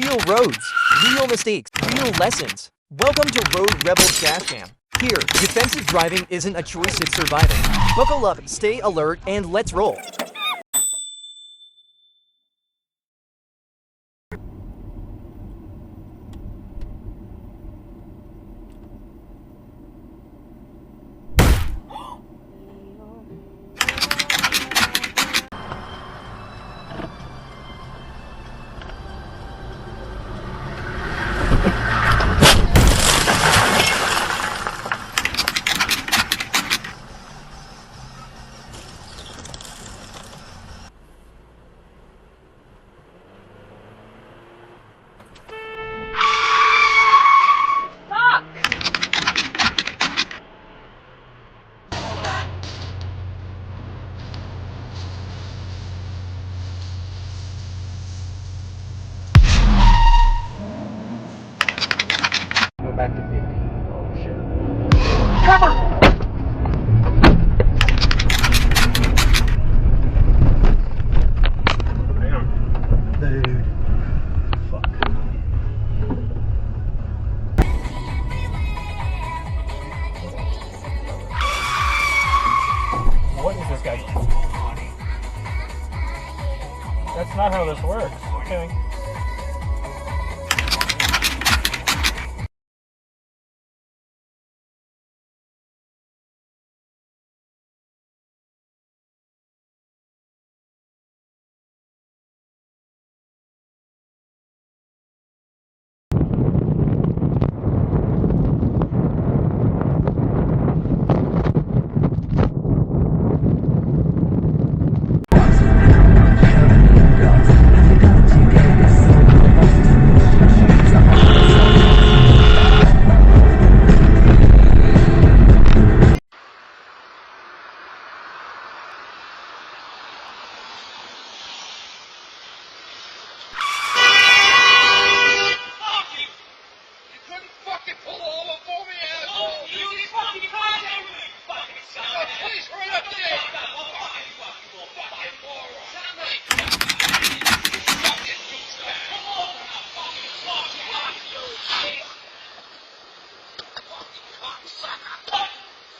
Real roads, real mistakes, real lessons. Welcome to Road Rebels Dashcam. Here, defensive driving isn't a choice, it's surviving. Buckle up, stay alert, and let's roll. Back to 50. Oh shit. Cover! Damn. Dude. Fuck. What is this guy? That's not how this works. Okay.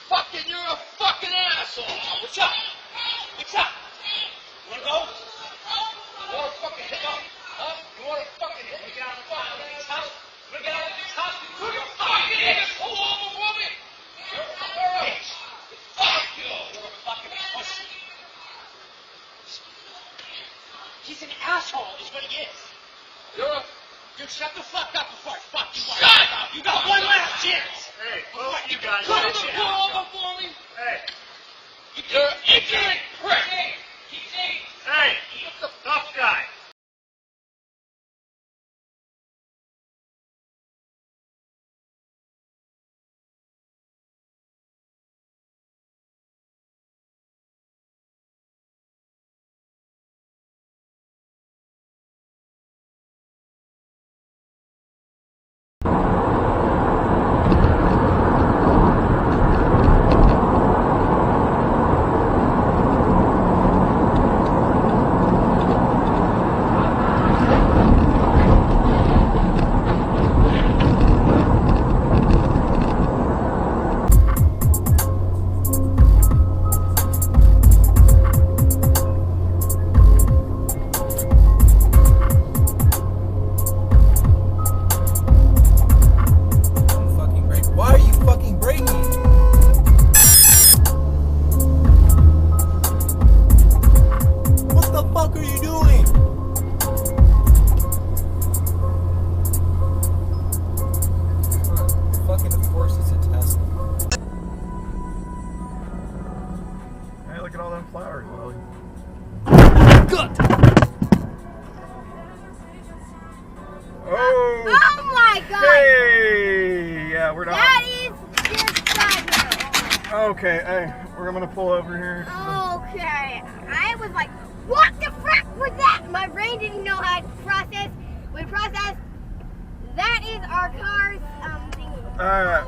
Fucking, you're a fucking asshole! What's up? What's up? You wanna go? You wanna fucking hit up? Huh? You wanna fucking hit me? Get out of the fucking house? You wanna get out of this house? You're a fucking asshole of a woman! You're a bitch! Fuck you! You're a fucking pussy! He's an asshole, is what he is. You shut the fuck up before I fuck you up. Shut up! You got one last chance! Hey, what you guys cut the floor over for me? Hey! You're an ignorant prick! Hey! Tough guy! Look at all them flowers, Lily. Good! Oh! Oh my god! Hey! Yeah, we're not. That is just side road. Okay, hey, we're gonna pull over here. Okay. I was like, what the frick was that? My brain didn't know how to process. We processed. That is our car's thing. Alright.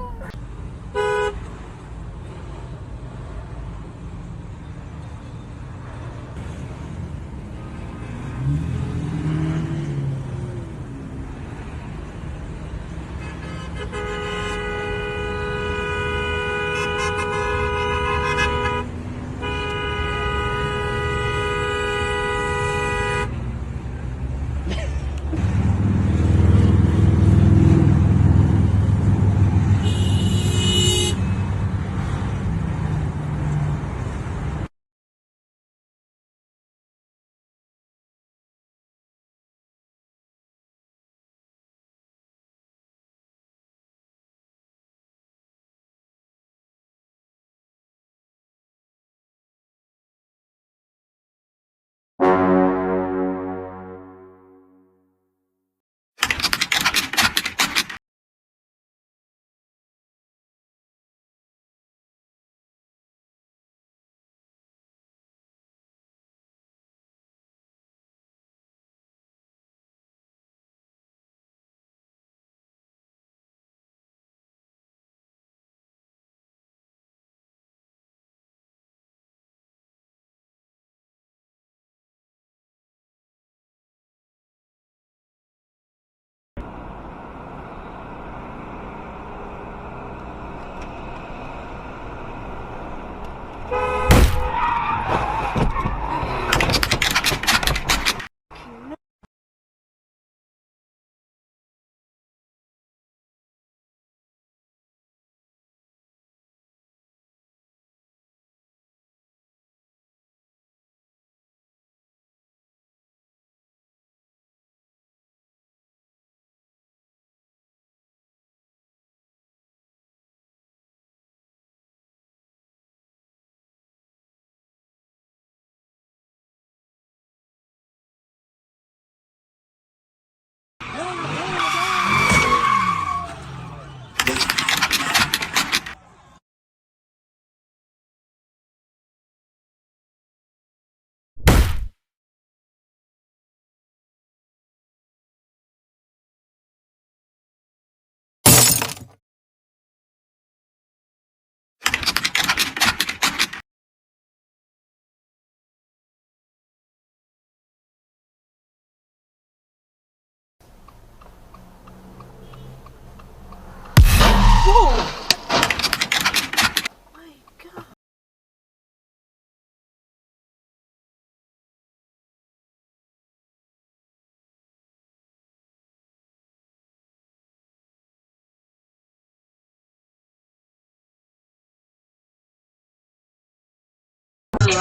Look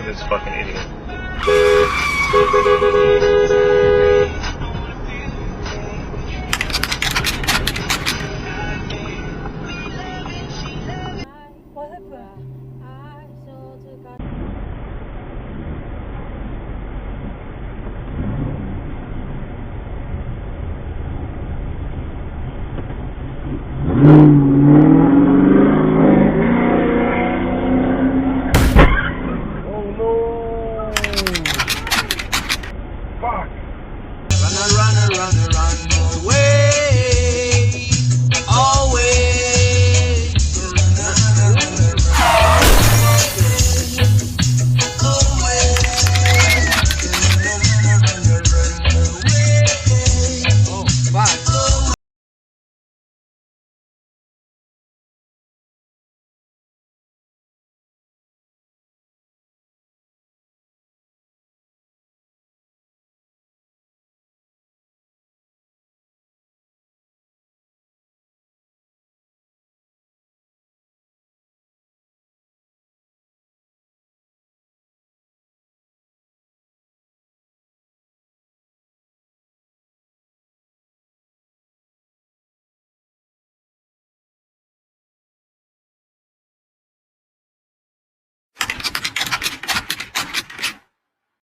at this fucking idiot.